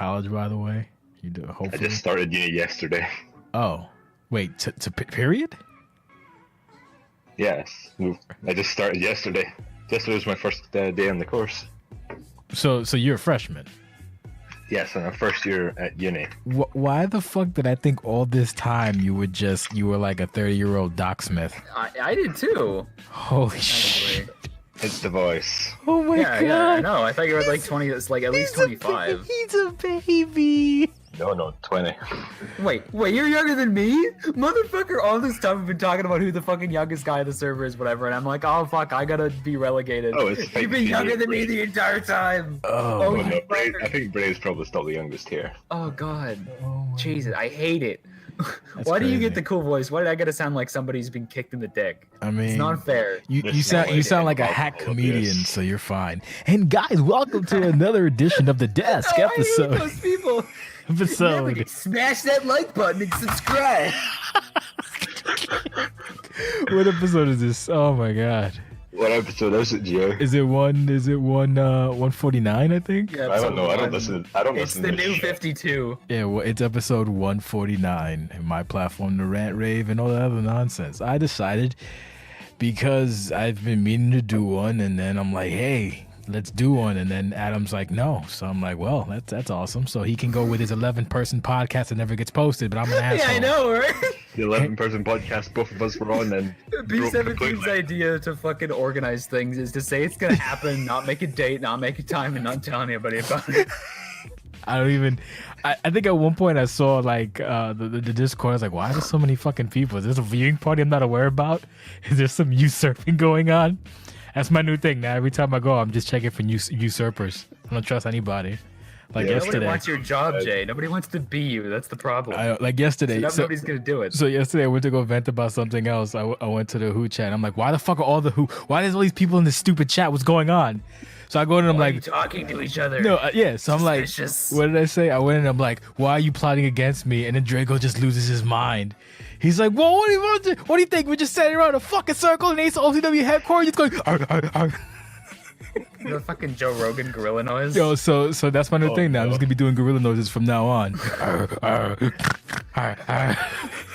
college, by the way? You do, I hopefully. just started uni yesterday. Oh, wait, to period? Yes, I just started yesterday. Yesterday was my first day on the course. So you're a freshman. Yes, I'm a first year at uni. Why the fuck did I think all this time you were like a 30-year-old docksmith? I did too. Holy shit. It's the voice. Oh my god. Yeah, I know. I thought you were like 20. It's like at least 25. He's a baby. No, 20. Wait, you're younger than me? Motherfucker, all this time we've been talking about who the fucking youngest guy on the server is, whatever, and I'm like, oh fuck, I gotta be relegated. Oh, it's You've been younger than me the entire time! Oh, No, I think Brave's probably still the youngest here. Oh god. Oh my Jesus, I hate it. That's Why do you crazy. get the cool voice? Why did I gotta sound like somebody's been kicked in the dick? I mean, It's not fair. You sound like a hack All comedian, obvious. so you're fine. And guys, welcome to another edition of the Desk Oh, I hate episode. those people. Episode. Smash that like button and subscribe. What episode is this? Oh my god. What episode is it, Joe? Is it 149? I think. Yeah, I don't know. I don't episode listen. I don't one. It's listen the to new this shit. 52. Yeah, well, it's episode 149, and my platform, the rant, rave, and all that other nonsense. I decided because I've been meaning to do one, and then I'm like, hey, let's do one, and then Adam's like, no. So I'm like, well, that's awesome. So he can go with his 11-person podcast that never gets posted, but I'm an asshole. Yeah, I know, right? The 11-person podcast both of us were on, and broke B17's completely. idea to fucking organize things is to say it's gonna happen, not make a date, not make a time, and not tell anybody about it. I don't even. I think at one point I saw like the Discord. I was like, why are there so many fucking people? Is this a viewing party I'm not aware about? Is there some usurping going on? That's my new thing now. Every time I go, I'm just checking for usurpers. I don't trust anybody. Like Yeah, Nobody yesterday. wants your job, Jay. Nobody wants to be you. That's the problem. Like yesterday. Nobody's gonna do it. So yesterday I went to go vent about something else. I went to the Who chat. I'm like, why the fuck are all the Who? Why there's all these people in this stupid chat? What's going on? So I go in and I'm Why are like, you talking to each other? no, yeah. So I'm like, Suspicious. what did I say? I went in and I'm like, why are you plotting against me? And then Draco just loses his mind. He's like, well, what do you think? We're just sitting around a fucking circle in Ace OCW headquarters, just going, arg, arg, arg. The fucking Joe Rogan gorilla noise. Yo, so that's my new thing now. I'm no. just gonna be doing gorilla noises from now on. Arg, arg, arg, arg.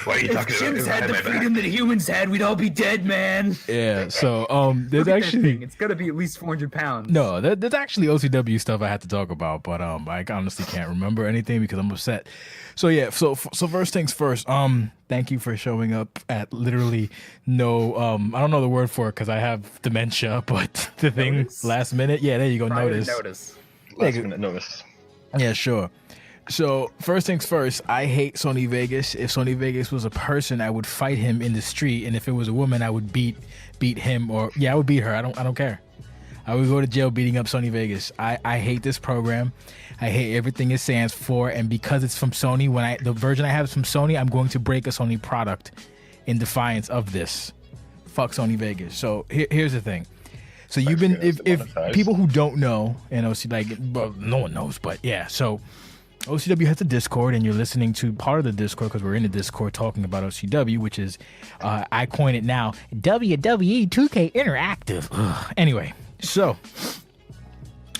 Why are you If talking Jim's about had the my back? freedom that humans had, we'd all be dead, man. Yeah. So there's Look at that thing. actually It's gotta be at least 400 pounds. no, there's actually OCW stuff I had to talk about, but I honestly can't remember anything because I'm upset. So yeah, so first things first. Thank you for showing up at literally no. I don't know the word for it because I have dementia, but the thing Notice? last minute. Yeah, there you go. Prior Notice. notice. Last minute notice. Yeah, sure. So first things first, I hate Sony Vegas. If Sony Vegas was a person, I would fight him in the street, and if it was a woman, I would beat him, or I would beat her. I don't care. I would go to jail beating up Sony Vegas. I hate this program. I hate everything it stands for, and because it's from Sony, the version I have is from Sony, I'm going to break a Sony product in defiance of this. Fuck Sony Vegas. So here's the thing. So you've been if monetized. people who don't know, and well, no one knows, but yeah. So OCW has a Discord, and you're listening to part of the Discord because we're in the Discord talking about OCW, which is I coin it now WWE 2K Interactive. Ugh. Anyway, so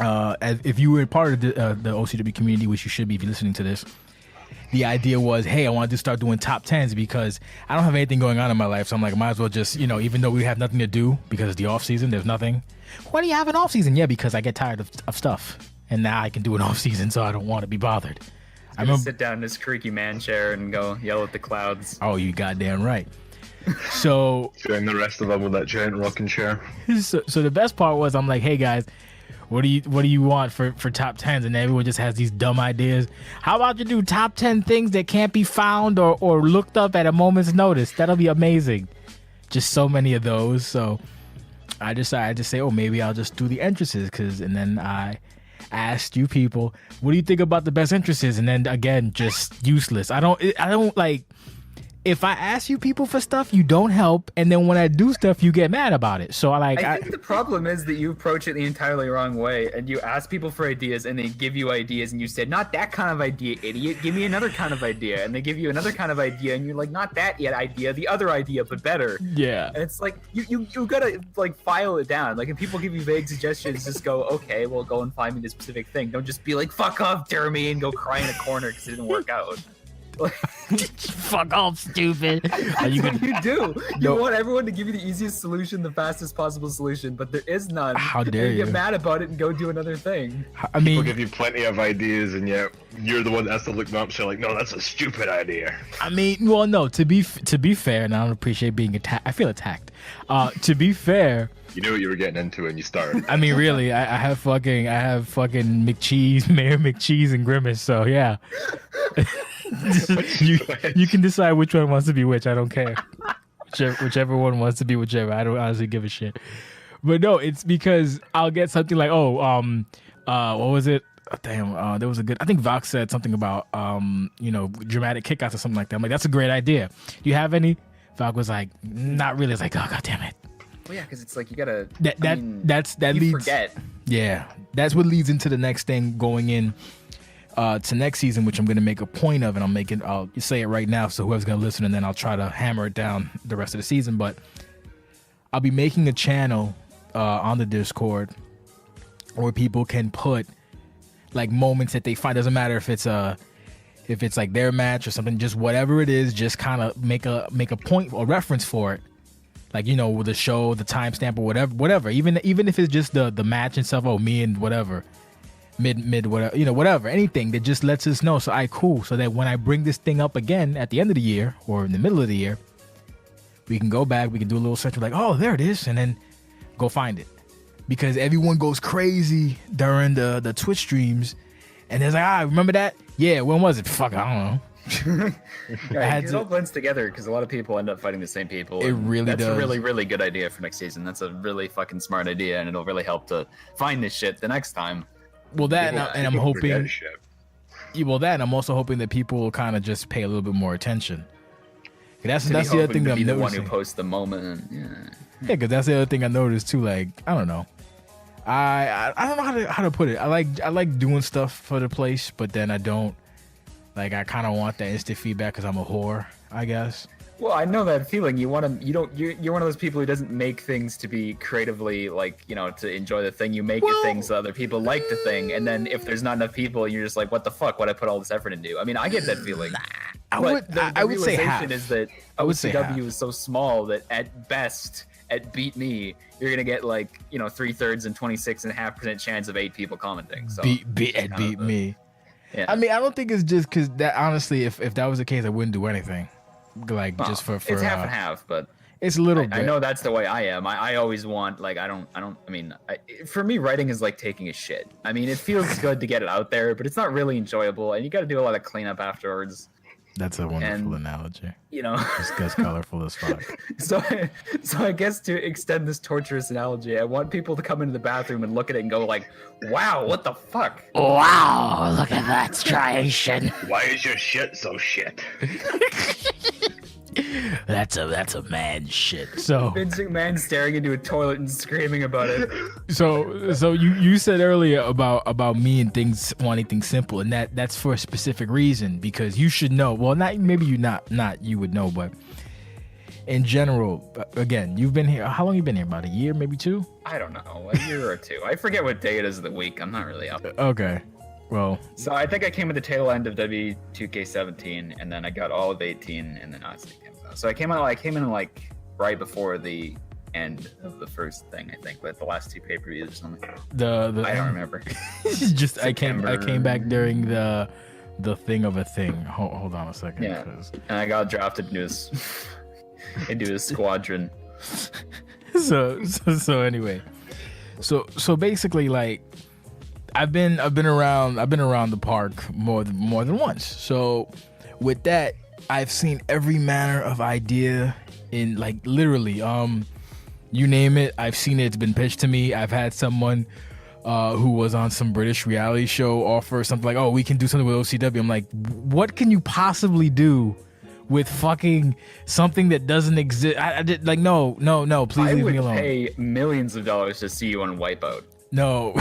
if you were part of the OCW community, which you should be if you're listening to this, the idea was, hey, I wanted to start doing top 10s because I don't have anything going on in my life. So I'm like, I might as well just, even though we have nothing to do because it's the off season, there's nothing. Why do you have an off season? Yeah, because I get tired of stuff. And now I can do an off season, so I don't want to be bothered. I remember. Sit down in his creaky man chair and go yell at the clouds. Oh, you goddamn right. So, Join the rest of them with that giant rocking chair. so the best part was, I'm like, hey guys, what do you want for top 10s? And everyone just has these dumb ideas. How about you do top 10 things that can't be found or looked up at a moment's notice? That'll be amazing. Just so many of those. So I decided to say, oh, maybe I'll just do the entrances, and then I asked you people, what do you think about the best entrances? And then again, just useless. I don't like. if I ask you people for stuff, you don't help, and then when I do stuff, you get mad about it. So I think the problem is that you approach it the entirely wrong way, and you ask people for ideas, and they give you ideas, and you say, "Not that kind of idea, idiot. Give me another kind of idea." And they give you another kind of idea, and you're like, "Not that yet idea, the other idea, but better." Yeah. And it's like you gotta like file it down. Like if people give you vague suggestions, just go, "Okay, well, go and find me the specific thing." Don't just be like, "Fuck off, Jeremy," and go cry in a corner because it didn't work out. Fuck off, stupid. That's what you do. You want everyone to give you the easiest solution, the fastest possible solution, but there is none. How dare you? Get mad about it and go do another thing. I mean, people give you plenty of ideas, and yet you're the one that has to look them up. So like, no, that's a stupid idea. I mean, well, no. To be fair, and I don't appreciate being attacked. I feel attacked. To be fair. You knew what you were getting into when you started. I mean, really, I have fucking McCheese, Mayor McCheese, and Grimace. So yeah. you can decide which one wants to be which. I don't care. Whichever one wants to be whichever. I don't honestly give a shit. But no, it's because I'll get something like, what was it? Damn, there was a good. I think Vox said something about dramatic kickouts or something like that. I'm like, that's a great idea. Do you have any? Vox was like, not really. It's like, oh god damn it. Well, yeah, because it's like you gotta. That you leads. Forget. Yeah, that's what leads into the next thing going in. To next season, which I'm going to make a point of, and I'll say it right now, so whoever's going to listen, and then I'll try to hammer it down the rest of the season. But I'll be making a channel on the Discord where people can put like moments that they find. Doesn't matter if it's like their match or something, just whatever it is, just kind of make a point or reference for it. Like, with the show, the timestamp or whatever. Even if it's just the match and stuff. Oh, me and whatever. Mid whatever, whatever, anything that just lets us know. So cool. So that when I bring this thing up again at the end of the year or in the middle of the year, we can go back, we can do a little search, like, oh, there it is, and then go find it. Because everyone goes crazy during the Twitch streams, and there's like, remember that? Yeah, when was it? Fuck, I don't know. It all blends together because a lot of people end up fighting the same people. It really does. That's a really, really good idea for next season. That's a really fucking smart idea, and it'll really help to find this shit the next time. Well, that and I'm hoping. Well, that and I'm also hoping that people will kind of just pay a little bit more attention. That's the other thing that I'm noticing. The one who posts the moment. Yeah, because that's the other thing I noticed too. Like, I don't know. I don't know how to put it. I like doing stuff for the place, but then I don't. Like, I kind of want that instant feedback because I'm a whore, I guess. Well, I know that feeling. You're one of those people who doesn't make things to be creatively, like, to enjoy the thing. You make it things so other people like the thing, and then if there's not enough people, you're just like, what the fuck? What'd I put all this effort into? I mean, I get that feeling. I would say half. Is that OCW is so small that at best, at Beat Me, you're gonna get like 3/3 and 26.5% chance of 8 people commenting. So Beat Me. Yeah. I mean, I don't think it's just because that. Honestly, if that was the case, I wouldn't do anything. Like, just for it's half and half, but it's a little bit. I know that's the way I am. I always want, like, for me, writing is like taking a shit. I mean, it feels good to get it out there, but it's not really enjoyable, and you got to do a lot of cleanup afterwards. That's a wonderful analogy. It's colorful as fuck. So I guess to extend this torturous analogy, I want people to come into the bathroom and look at it and go like, "Wow, what the fuck? Wow, look at that striation. Why is your shit so shit?" That's a man shit. So Vince McMahon staring into a toilet and screaming about it. So you said earlier about me and things wanting things simple, and that's for a specific reason, because you should know. Well, not maybe you not you would know, but in general, again, you've been here. How long you been here? About a year, maybe 2? I don't know, a year or 2. I forget what day it is of the week. I'm not really up. Okay. Well, so I think I came at the tail end of W2K17, and then I got all of 18, and then Odyssey came out. So I came in like right before the end of the first thing, I think, but the last 2 pay-per-views or something. I don't remember. Just I came back during the thing of a thing. Hold on a second. Yeah, and I got drafted into a squadron. So anyway, so basically, like, I've been around the park more than once. So with that, I've seen every manner of idea in, like, literally, you name it, I've seen it. It's been pitched to me. I've had someone who was on some British reality show offer something like, "Oh, we can do something with OCW." I'm like, what can you possibly do with fucking something that doesn't exist. I did like no, please leave me alone. I would pay millions of dollars to see you on Wipeout. No.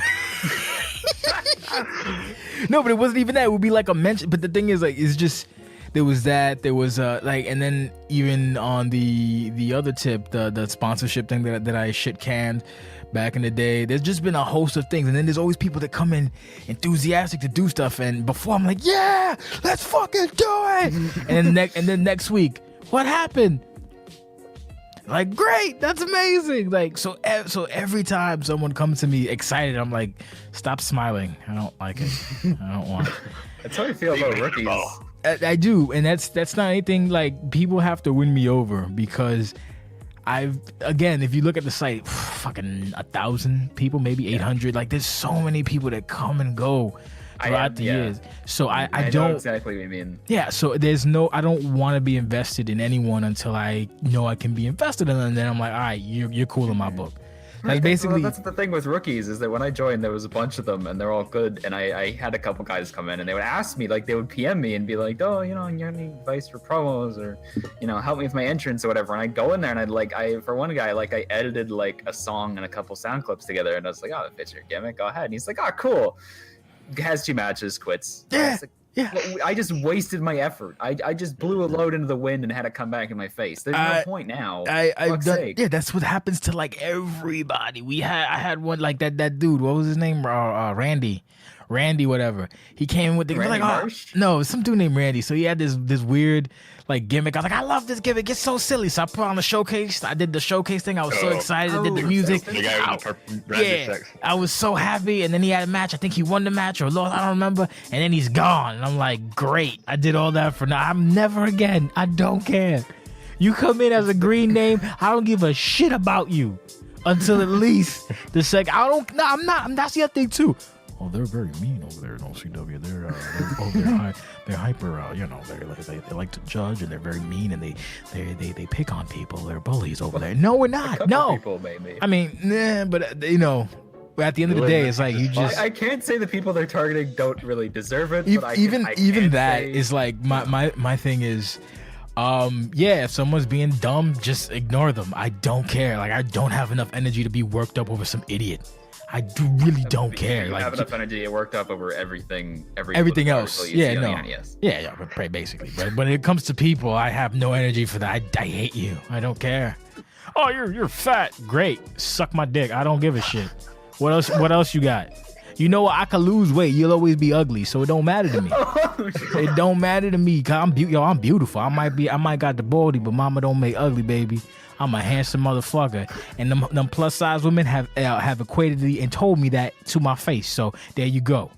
No, but it wasn't even that. It would be like a mention. But the thing is, like, it's just there was like, and then even on the other tip, the sponsorship thing that I shit canned back in the day. There's just been a host of things, and then there's always people that come in enthusiastic to do stuff. And before I'm like, yeah, let's fucking do it. And then next week, what happened? Like, great, that's amazing. Like, so every time someone comes to me excited, I'm like, stop smiling. I don't like it. I don't want it. That's how I feel about rookies. I do, and that's not anything. Like, people have to win me over because if you look at the site, fucking 1,000 people, maybe 800. Like, there's so many people that come and go throughout the years. So I don't know exactly what you mean. Yeah, so I don't want to be invested in anyone until I know I can be invested in them, and then I'm like, all right, you're cool in my book. Like, basically, that's the thing with rookies is that when I joined, there was a bunch of them and they're all good. And I had a couple guys come in and they would ask me, like, they would PM me and be like, oh, you have any advice for promos or, help me with my entrance or whatever. And I'd go in there and for one guy, I edited like a song and a couple sound clips together. And I was like, oh, that fits your gimmick. Go ahead. And he's like, oh, cool. Has 2 matches, quits. Yeah. Yeah, I just wasted my effort. I just blew a load into the wind and had it come back in my face. There's no point now. Yeah, that's what happens to like everybody. I had one like that dude. What was his name? Randy, whatever. He came with the Randy like, Marsh? No, some dude named Randy. So he had this weird like gimmick. I was like, I love this gimmick. It's so silly. So I put on the showcase. I did the showcase thing. I was so excited. I did the music. The guy with the purple I was so happy. And then he had a match. I think he won the match or lost. I don't remember. And then he's gone. And I'm like, great. I did all that for now. I'm never again. I don't care. You come in as a green name. I don't give a shit about you until at least the second. I'm not. That's the other thing too. Oh, they're very mean over there in OCW. They're hyper. They like to judge, and they're very mean, and they pick on people. They're bullies over there. No, we're not. No. People, maybe. I mean, but at the end of the day, it's like you just. I can't say the people they're targeting don't really deserve it. But even that is like my thing is. If someone's being dumb, just ignore them. I don't care. Like, I don't have enough energy to be worked up over some idiot. I really don't care. You like, have enough energy to get worked up over everything else. Yeah, basically. But when it comes to people, I have no energy for that. I hate you. I don't care. Oh, you're fat. Great. Suck my dick. I don't give a shit. What else you got? You know what? I could lose weight. You'll always be ugly, so it don't matter to me. It don't matter to me. Cause I'm beautiful. I might got the body, but mama don't make ugly, baby. I'm a handsome motherfucker, and them plus size women have equated it and told me that to my face. So there you go.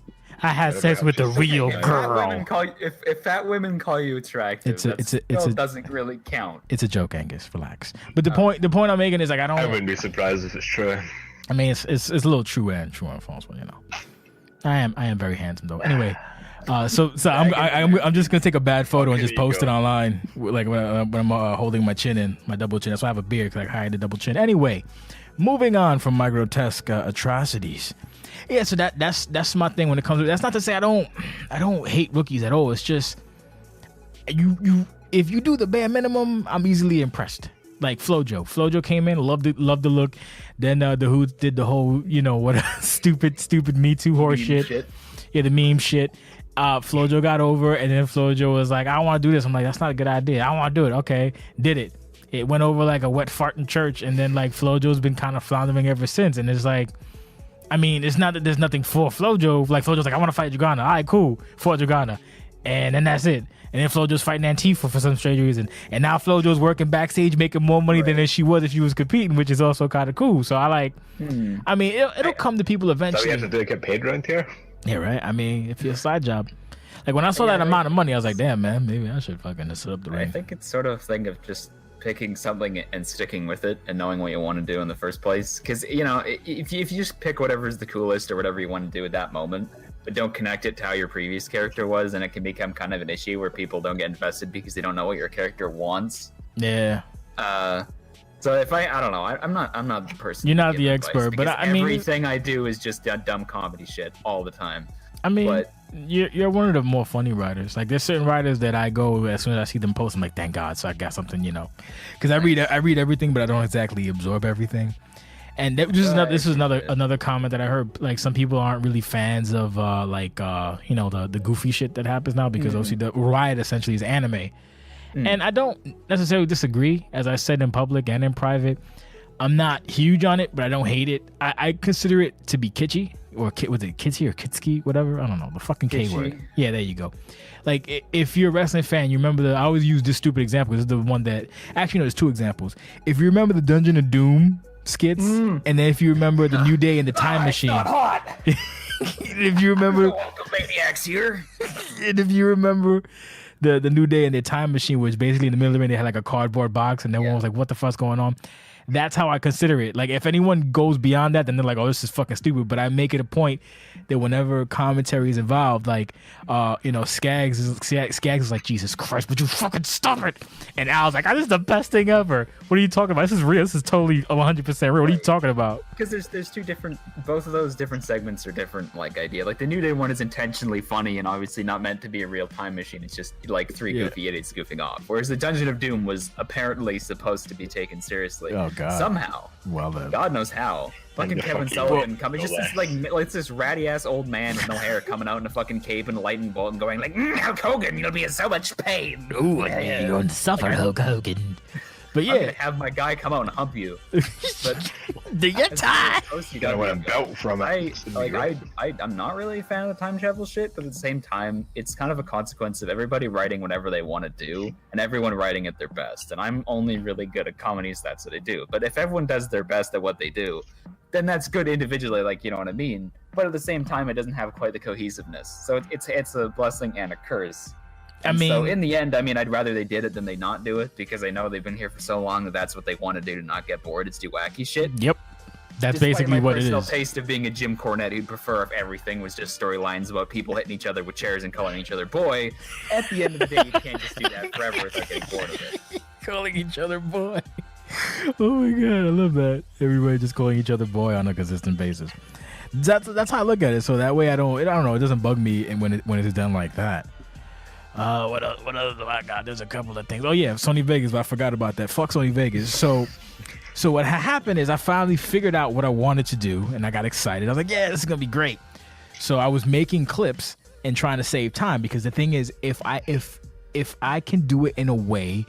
I had sex with a real girl. If fat women call you attractive, it doesn't really count. It's a joke, Angus. Relax. But the point I'm making is like I wouldn't be surprised if it's true. I mean, it's a little true and false, but I am very handsome though. Anyway, so I'm just gonna take a bad photo and just post it online, like when I'm holding my chin in, my double chin. That's why I have a beard, because I hide the double chin. Anyway, moving on from my grotesque atrocities. Yeah, so that's my thing when it comes to. That's not to say I don't hate rookies at all. It's just you if you do the bare minimum, I'm easily impressed. Like Flojo came in, loved the look. Then the Hoods did the whole, what stupid Me Too horse shit. Yeah, the meme shit. Flojo got over, and then Flojo was like, I don't want to do this. I'm like, that's not a good idea. I don't want to do it. Okay, did it. It went over like a wet fart in church, and then like Flojo's been kind of floundering ever since. And it's like, I mean, it's not that there's nothing for Flojo. Like Flojo's like, I want to fight Dragana. All right, cool, for Dragana. And then that's it. And then Flojo's fighting Antifa for some strange reason. And now Flojo's working backstage making more money than she was if she was competing, which is also kind of cool. So I like, I mean, it'll come to people eventually. So you have to get paid around here? Yeah, right? I mean, if you're a side job. Like when I saw that amount of money, I was like, damn, man, maybe I should fucking set up the ring. I think it's sort of a thing of just picking something and sticking with it and knowing what you want to do in the first place. Because, if you just pick whatever is the coolest or whatever you want to do at that moment, but don't connect it to how your previous character was, and it can become kind of an issue where people don't get invested because they don't know what your character wants. Yeah. So if I don't know, I'm not the person. You're not the expert, but I mean, everything I do is just dumb comedy shit all the time. I mean, But you're one of the more funny writers. Like, there's certain writers that I go as soon as I see them post, I'm like, thank God, so I got something, because I read everything, but I don't exactly absorb everything. And this is another comment that I heard. Like, some people aren't really fans of the goofy shit that happens now because OCW Riot essentially is anime, and I don't necessarily disagree. As I said in public and in private, I'm not huge on it, but I don't hate it. I consider it to be kitschy, or was it kitschy or kitschy, whatever. I don't know, the fucking K word. Yeah, there you go. Like, if you're a wrestling fan, you remember I always use this stupid example. This is the one that actually, no, there's two examples. If you remember the Dungeon of Doom skits, and then if you remember the New Day and the Time Machine, not hot. if you remember, Maniacs here. and if you remember the New Day and their Time Machine, which basically in the middle of it they had like a cardboard box, and everyone was like, "What the fuck's going on?" That's how I consider it. Like, if anyone goes beyond that, then they're like, "Oh, this is fucking stupid." But I make it a point that whenever commentary is involved, like, Skaggs is like, "Jesus Christ, would you fucking stop it?" And Al's like, "This is the best thing ever. What are you talking about? This is real. This is totally 100% real. What are you talking about?" Because there's two different, both of those different segments are different, like, idea. Like, the New Day one is intentionally funny and obviously not meant to be a real time machine. It's just like three goofy idiots goofing off. Whereas the Dungeon of Doom was apparently supposed to be taken seriously. Oh God. Somehow. Well then. God knows how. Fucking Kevin Sullivan coming, just this ratty ass old man with no hair coming out in a fucking cape and a lightning bolt and going like, "Hulk Hogan, you'll be in so much pain." Ooh, you're going to suffer, Hulk Hogan. But I'm gonna have my guy come out and hump you. But do you tie? You gotta win a belt from it. I'm not really a fan of the time travel shit, but at the same time, it's kind of a consequence of everybody writing whatever they want to do and everyone writing at their best. And I'm only really good at comedies, that's what I do. But if everyone does their best at what they do, then that's good individually, like, you know what I mean? But at the same time, it doesn't have quite the cohesiveness. So it's a blessing and a curse. So in the end, I'd rather they did it than they not do it, because I know they've been here for so long that that's what they want to do to not get bored. It's do wacky shit. Yep. That's basically what it is. My personal taste of being a Jim Cornette who'd prefer if everything was just storylines about people hitting each other with chairs and calling each other boy. At the end of the day, you can't just do that forever without getting bored of it. Calling each other boy. Oh my God, I love that. Everybody just calling each other boy on a consistent basis. That's how I look at it. So that way I don't know, it doesn't bug me when it is done like that. What else do I got? There's a couple of things. Oh yeah, Sony Vegas, but I forgot about that. Fuck Sony Vegas. So what happened is I finally figured out what I wanted to do, and I got excited. I was like, yeah, this is gonna be great. So I was making clips and trying to save time, because the thing is, if I can do it in a way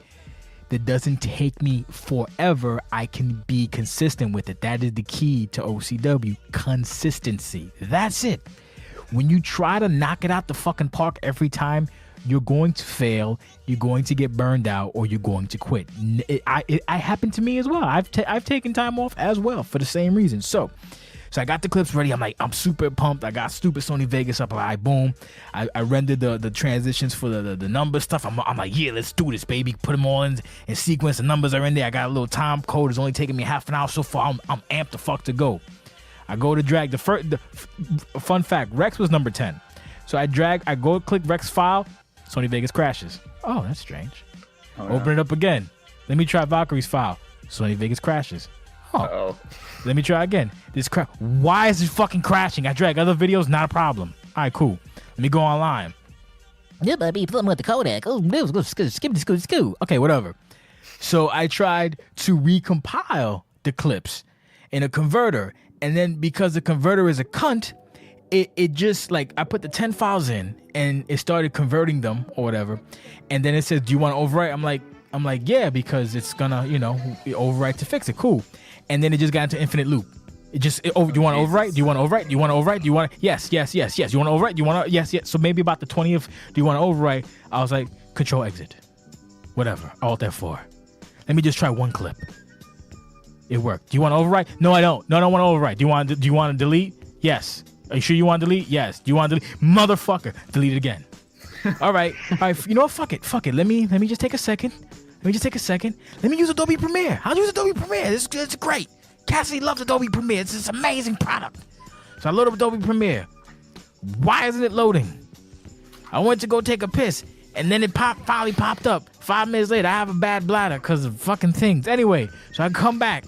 that doesn't take me forever, I can be consistent with it. That is the key to OCW. Consistency. That's it. When you try to knock it out the fucking park every time, you're going to fail, you're going to get burned out, or you're going to quit. It happened to me as well. I've taken time off as well for the same reason. So I got the clips ready. I'm super pumped. I got stupid Sony Vegas up. Boom. I rendered the transitions for the number stuff. I'm like, yeah, let's do this, baby. Put them all in sequence. The numbers are in there. I got a little time code. It's only taking me half an hour so far. I'm amped the fuck to go. I go to drag the fun fact, Wrex was number 10. So I go click Wrex file. Sony Vegas crashes. Oh, that's strange. Open it up again. Let me try Valkyrie's file. Sony Vegas crashes. Oh. Let me try again. Why is it fucking crashing? I drag other videos, not a problem. All right, cool. Let me go online. Yeah, baby, put them with the codec. Skip. Okay, whatever. So I tried to recompile the clips in a converter, and then because the converter is a cunt, it just, like, I put the 10 files in and it started converting them or whatever, and then it says, do you want to overwrite? I'm like, yeah, because it's gonna, overwrite to fix it. Cool. And then it just got into infinite loop. Do you want to overwrite? Do you want to overwrite? Do you want to overwrite? Do you want to? Yes. You want to overwrite? Do you want to? Yes. So maybe about the 20th, do you want to overwrite? I was like, control exit. Whatever. Alt F4. Let me just try one clip. It worked. Do you want to overwrite? No, I don't. No, I don't want to overwrite. Do you want to delete? Yes. Are you sure you want to delete? Yes. Do you want to delete? Motherfucker. Delete it again. All right. You know what? Fuck it. Let me just take a second. Let me use Adobe Premiere. I'll use Adobe Premiere. It's great. Cassidy loves Adobe Premiere. It's this amazing product. So I load up Adobe Premiere. Why isn't it loading? I went to go take a piss, and then it finally popped up. 5 minutes later, I have a bad bladder because of fucking things. Anyway, so I come back,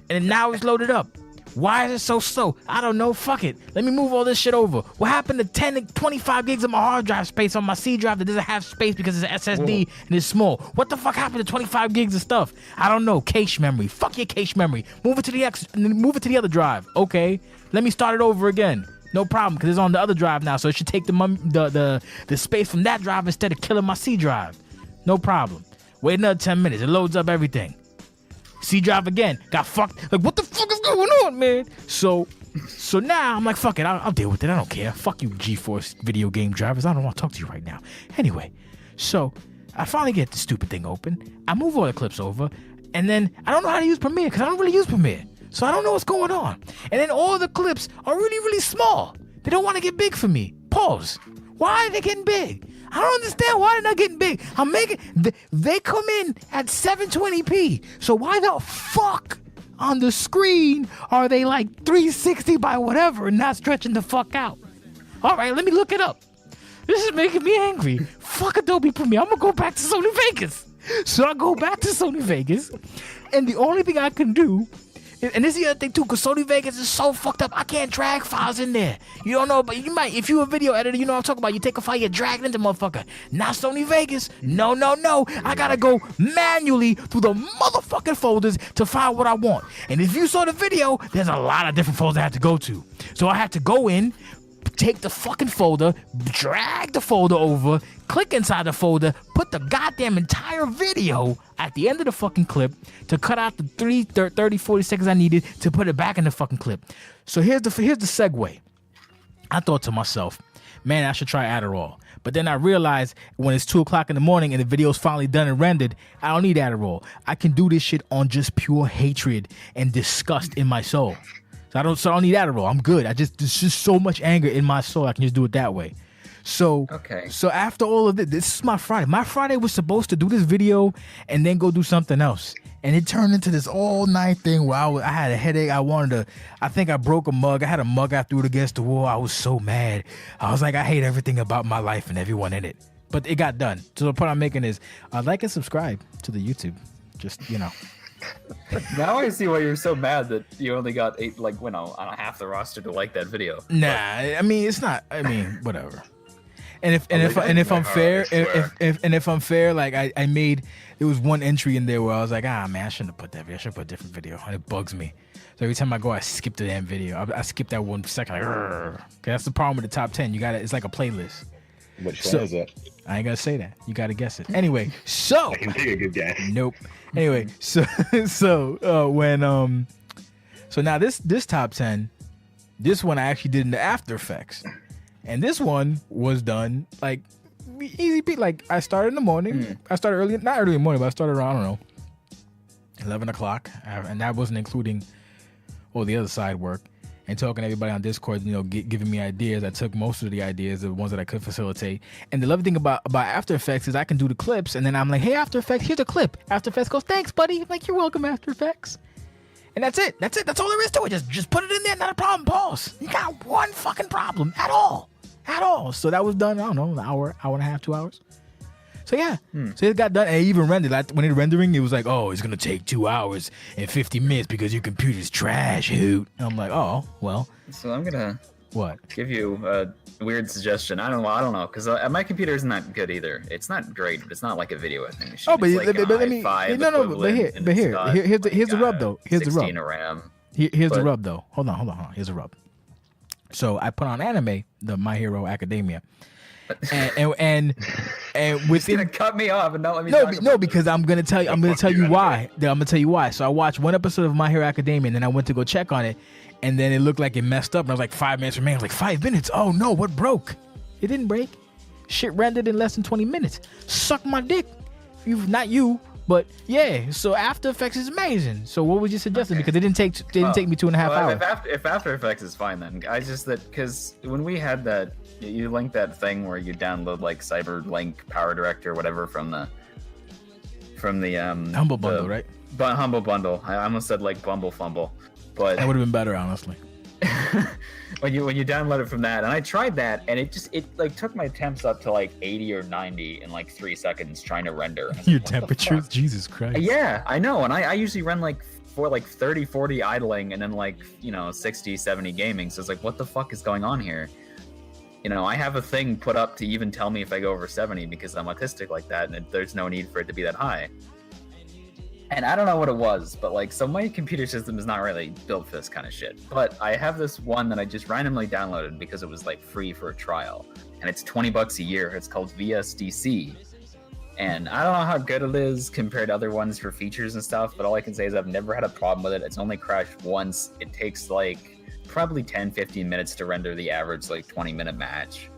and now it's loaded up. Why is it so slow? I don't know. Fuck it. Let me move all this shit over. What happened to 10 to 25 gigs of my hard drive space on my C drive that doesn't have space because it's an SSD and it's small? What the fuck happened to 25 gigs of stuff? I don't know. Cache memory. Fuck your cache memory. Move it to the other drive. Okay. Let me start it over again. No problem, because it's on the other drive now, so it should take the space from that drive instead of killing my C drive. No problem. Wait another 10 minutes. It loads up everything. C drive again. Got fucked. Like, what the fuck is going on, man? So now I'm like, fuck it. I'll deal with it. I don't care. Fuck you, GeForce video game drivers. I don't want to talk to you right now. Anyway, so I finally get the stupid thing open. I move all the clips over, and then I don't know how to use Premiere because I don't really use Premiere. So I don't know what's going on. And then all the clips are really, really small. They don't want to get big for me. Pause. Why are they getting big? I don't understand why they're not getting big. They come in at 720p. So why the fuck on the screen are they like 360 by whatever and not stretching the fuck out? All right, let me look it up. This is making me angry. Fuck Adobe Premiere. I'm going to go back to Sony Vegas. So I go back to Sony Vegas, and the only thing I can do, and this is the other thing too, because Sony Vegas is so fucked up, I can't drag files in there. You don't know, but you might, if you're a video editor, you know what I'm talking about. You take a file, you drag it into motherfucker. Not Sony Vegas. No. I gotta go manually through the motherfucking folders to find what I want. And if you saw the video, there's a lot of different folders I had to go to. So I had to go in, take the fucking folder, drag the folder over, click inside the folder, put the goddamn entire video at the end of the fucking clip to cut out the 30, 40 seconds I needed to put it back in the fucking clip. So here's the segue. I thought to myself, man, I should try Adderall. But then I realized when it's 2 o'clock in the morning and the video's finally done and rendered, I don't need Adderall. I can do this shit on just pure hatred and disgust in my soul. So I don't need Adderall. I'm good. There's just so much anger in my soul. I can just do it that way. So after all of this is my Friday. My Friday was supposed to do this video and then go do something else. And it turned into this all night thing where I had a headache. I think I broke a mug. I had a mug. I threw it against the wall. I was so mad. I was like, I hate everything about my life and everyone in it. But it got done. So the point I'm making is like and subscribe to the YouTube. Just, you know. Now I see why you're so mad that you only got half the roster to like that video. Nah, I mean it's not. I mean whatever. And if I'm fair, like I made, there was one entry in there where I was like, man, I shouldn't have put that video. I should have put a different video, and it bugs me. So every time I go, I skip the damn video. I skip that 1 second. Like, okay, that's the problem with the top 10. It's like a playlist. Which one is it? I ain't gonna say that. You gotta guess it. Anyway, so I can take a good guess. Nope. Anyway, so now this top 10, this one I actually did in the After Effects, and this one was done like easy. Like I started in the morning. I started early, not early in the morning, but I started around, I don't know, 11 o'clock, and that wasn't including all the other side work. And talking to everybody on Discord, giving me ideas. I took most of the ideas, the ones that I could facilitate. And the lovely thing about After Effects is I can do the clips, and then I'm like, hey, After Effects, here's a clip. After Effects goes, thanks, buddy. I'm like, you're welcome, After Effects. And that's it. That's all there is to it. Just put it in there, not a problem. Pause. You got one fucking problem at all. So that was done, I don't know, an hour and a half, 2 hours. So yeah, so it got done, and it even rendered. Like, when it rendering, it was like, oh, it's gonna take 2 hours and 50 minutes because your computer's trash, hoot. And I'm like, oh, well. So I'm gonna give you a weird suggestion. I don't know, because my computer isn't that good either. It's not great, but it's not like a video editing machine. Oh, but here's the rub though. Here's the rub. 16 RAM. Here's the rub though. Hold on. Here's the rub. So I put on anime, the My Hero Academia. And within, gonna cut me off and not let me no, because I'm gonna tell you why. I'm gonna tell you why. So I watched one episode of My Hero Academia, and then I went to go check on it, and then it looked like it messed up, and I was like, 5 minutes remaining. I was like, 5 minutes? Oh no, what broke? It didn't break. Shit rendered in less than 20 minutes. Suck my dick. Not you, but yeah. So After Effects is amazing. So what was your suggestion? Okay. Because it didn't take me 2.5 hours. If After Effects is fine, then I just because when we had that. You linked that thing where you download like CyberLink Power Director or whatever from the Humble Bundle, right? But Humble Bundle. I almost said like Bumble Fumble, but that would have been better, honestly. when you download it from that, and I tried that, and it like took my temps up to like 80 or 90 in like 3 seconds trying to render. Your temperatures, Jesus Christ. Yeah, I know, and I usually run like for like 30, 40 idling and then like, 60, 70 gaming. So it's like, what the fuck is going on here? I have a thing put up to even tell me if I go over 70 because I'm autistic like that, and there's no need for it to be that high. And I don't know what it was, but like, so my computer system is not really built for this kind of shit. But I have this one that I just randomly downloaded because it was like free for a trial, and it's $20 a year. It's called VSDC. And I don't know how good it is compared to other ones for features and stuff, but all I can say is I've never had a problem with it. It's only crashed once. It takes like probably 10-15 minutes to render the average like 20-minute match.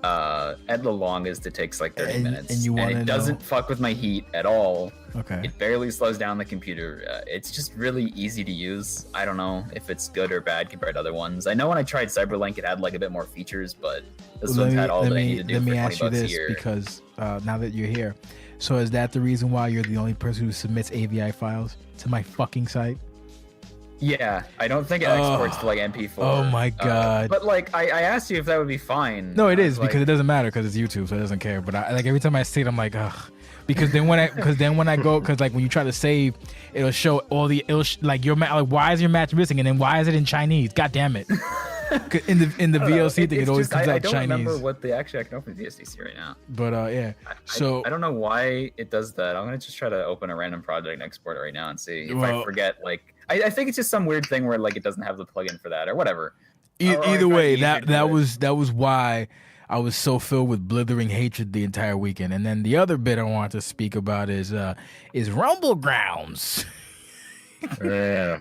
At the longest, it takes like 30 minutes. And it doesn't fuck with my heat at all. Okay. It barely slows down the computer. It's just really easy to use. I don't know if it's good or bad compared to other ones. I know when I tried Cyberlink, it had like a bit more features, but this one's had all that I need to do for 20 bucks a year. Because now that you're here, so is that the reason why you're the only person who submits AVI files to my fucking site? Yeah, I don't think it exports to like MP4. Oh my god! But like, I asked you if that would be fine. No, it is because it doesn't matter because it's YouTube, so it doesn't care. But like every time I see it, I'm like, ugh. Because then when I go, because like when you try to save, it'll show all the like your like why is your match missing, and then why is it in Chinese? God damn it! In the VLC thing, it always comes out Chinese. I don't remember what I can open VSDC right now. But yeah, so I don't know why it does that. I'm gonna just try to open a random project and export it right now and see if I forget. Like, I think it's just some weird thing where like it doesn't have the plugin for that or whatever. Either way, that was why I was so filled with blithering hatred the entire weekend. And then the other bit I want to speak about is Rumblegrounds. Yeah.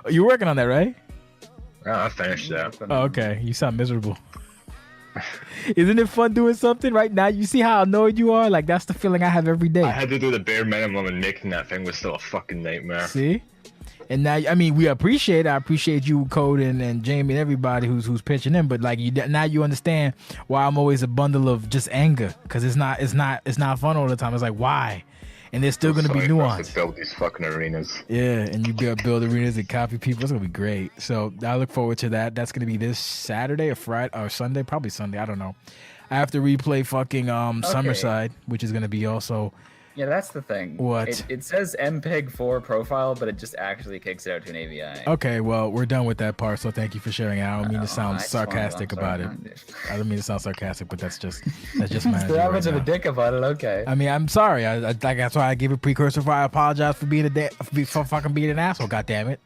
You're working on that, right? Oh, I finished that. Oh, okay. You sound miserable. Isn't it fun doing something right now? You see how annoyed you are? Like, that's the feeling I have every day. I had to do the bare minimum, and making that thing was still a fucking nightmare. See? And now, I mean, I appreciate you, Code, and Jamie, and everybody who's pitching in. But like, now you understand why I'm always a bundle of just anger, because it's not fun all the time. It's like, why? And there's still going to be nuance. To build these fucking arenas. Yeah, and you gotta build arenas and copy people. It's gonna be great. So I look forward to that. That's gonna be this Saturday or Friday or Sunday, probably Sunday. I don't know. I have to replay fucking Summerside, which is gonna be also. Yeah, that's the thing. What? It says MPEG-4 profile, but it just actually kicks it out to an AVI. Okay, well, we're done with that part, so thank you for sharing it. I don't mean to sound sarcastic about it. I don't mean to sound sarcastic, but that's just my attitude that much of a dick about it, okay. I mean, I'm sorry. That's why I gave a precursor for I apologize for being for fucking being an asshole, goddammit.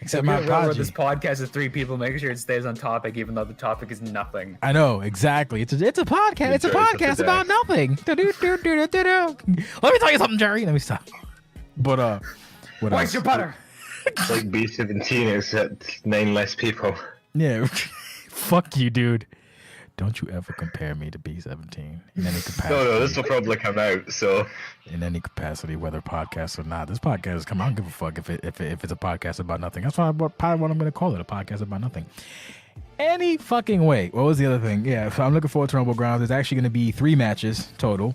Except my apology. This podcast is 3 people, making sure it stays on topic, even though the topic is nothing. I know, exactly. It's a podcast. It's a podcast about nothing. Let me tell you something, Jerry. Let me stop. But what Where's your butter? It's like B17, except 9 less people. Yeah. Fuck you, dude. Don't you ever compare me to B17 in any capacity. No, this will probably come out, so. In any capacity, whether podcast or not. This podcast is coming. I don't give a fuck if it's a podcast about nothing. That's probably what I'm going to call it, a podcast about nothing. Any fucking way. What was the other thing? Yeah, so I'm looking forward to Rumblegrounds. There's actually going to be 3 matches total.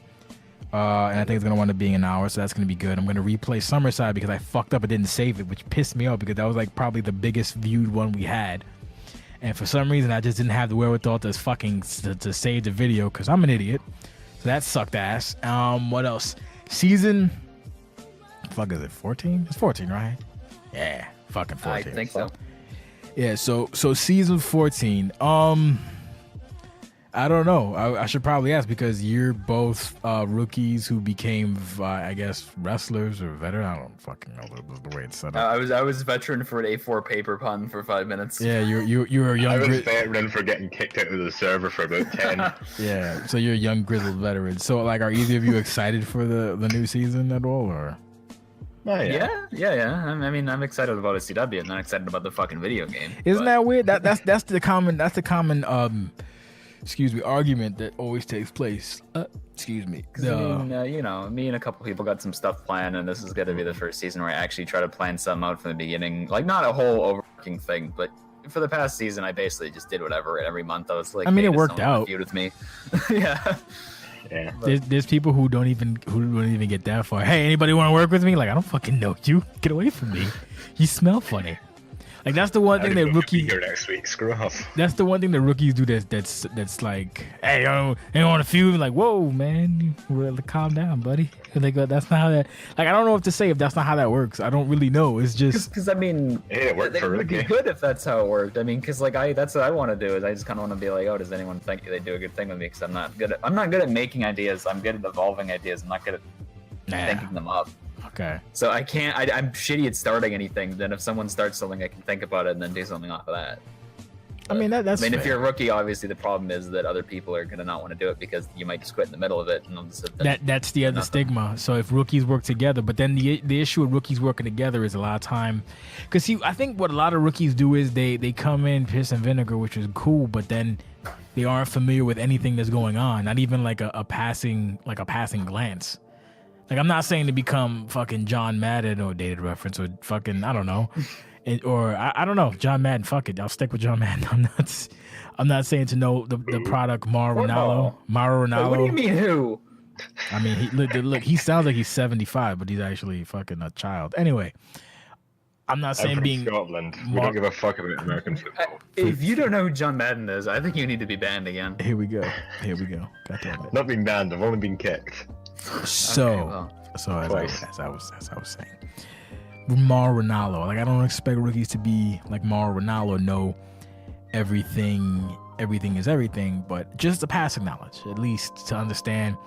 And I think it's going to wind up being an hour, so that's going to be good. I'm going to replay Summerside because I fucked up and didn't save it, which pissed me off because that was like probably the biggest viewed one we had. And for some reason, I just didn't have the wherewithal to save the video because I'm an idiot. So that sucked ass. What else? Season, fuck is it, 14? It's 14, right? Yeah, fucking 14. I think so. Yeah, so season 14. I don't know. I should probably ask because you're both rookies who became, I guess, wrestlers or veterans. I don't fucking know the way it's set up. I was veteran for an A4 paper pun for 5 minutes. Yeah, you were a young. I was veteran for getting kicked out of the server for about 10. Yeah, so you're a young grizzled veteran. So like, are either of you excited for the new season at all, or? Oh, yeah. I mean, I'm excited about OCW. I'm not excited about the fucking video game. Isn't that weird? That's the common argument that always takes place. Excuse me. I mean, me and a couple people got some stuff planned, and this is going to be the first season where I actually try to plan something out from the beginning. Like, not a whole overworking thing, but for the past season, I basically just did whatever. Every month, I was like, I mean, it worked out. Feud with me. Yeah. Yeah. There's people who don't even get that far. Hey, anybody want to work with me? Like, I don't fucking know you. Get away from me. You smell funny. Like that's the one thing that rookies here next week. Screw off. That's the one thing that rookies do. That's like, hey, yo, they want to feud. Like, whoa, man, calm down, buddy. And they go, that's not how that. Like, I don't know what to say if that's not how that works. I don't really know. It's just because I mean, it worked for would be good if that's how it worked. I mean, because like that's what I want to do. Is I just kind of want to be like, oh, does anyone think they do a good thing with me? Because I'm not good at making ideas. I'm good at evolving ideas. I'm not good at thinking them up. Okay. So I can't. I'm shitty at starting anything. Then if someone starts something, I can think about it and then do something off of that. But, I mean, that's. I mean, fair. if you're a rookie, obviously the problem is that other people are gonna not want to do it because you might just quit in the middle of it. And that's the other stigma. So if rookies work together, but then the issue with rookies working together is a lot of time, because I think what a lot of rookies do is they come in piss and vinegar, which is cool, but then they aren't familiar with anything that's going on. Not even like a passing glance. Like, I'm not saying to become fucking John Madden or dated reference or fucking, I don't know. I don't know, John Madden, fuck it. I'll stick with John Madden. I'm not saying to know the product Mauro Ranallo. What do you mean who? I mean, he sounds like he's 75, but he's actually fucking a child. Anyway, I'm not saying being Scotland. We don't give a fuck about American football. If you don't know who John Madden is, I think you need to be banned again. Here we go. God damn it. Not being banned, I've only been kicked. So as I was saying, Mauro Ranallo. Like, I don't expect rookies to be like Mauro Ranallo, know everything is everything, but just the passing knowledge, at least to understand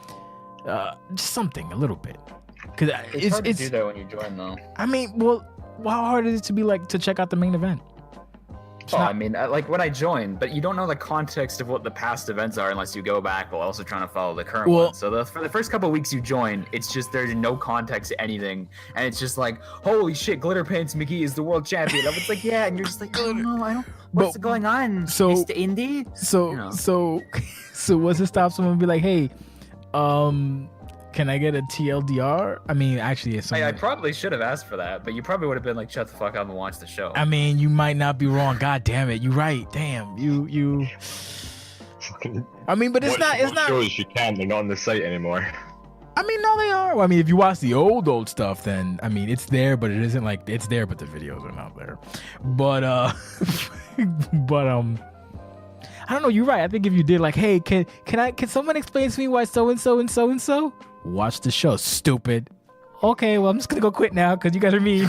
just something a little bit. Because it's hard to do that when you join, though. I mean, well, how hard is it to be like to check out the main event? I mean, like when I joined, but you don't know the context of what the past events are unless you go back while also trying to follow the current one. So for the first couple of weeks you join, it's just there's no context to anything, and it's just like, holy shit, Glitter Pants McGee is the world champion. I was like, yeah, and you're just like, oh no, I don't. What's going on? So Mr. Indy. So what's to stop someone and be like, hey, can I get a TLDR? I mean, actually, it's I probably should have asked for that, but you probably would have been like, shut the fuck up and watch the show. I mean, you might not be wrong. God damn it, you're right. Damn, you. I mean, but it's not. Shows you can. They're not on the site anymore. I mean, no, they are. Well, I mean, if you watch the old stuff, then I mean, it's there, but it isn't like it's there, but the videos are not there. But I don't know. You're right. I think if you did like, hey, can someone explain to me why so and so and so and so? Watch the show, stupid. Okay, well, I'm just gonna go quit now because you guys are mean.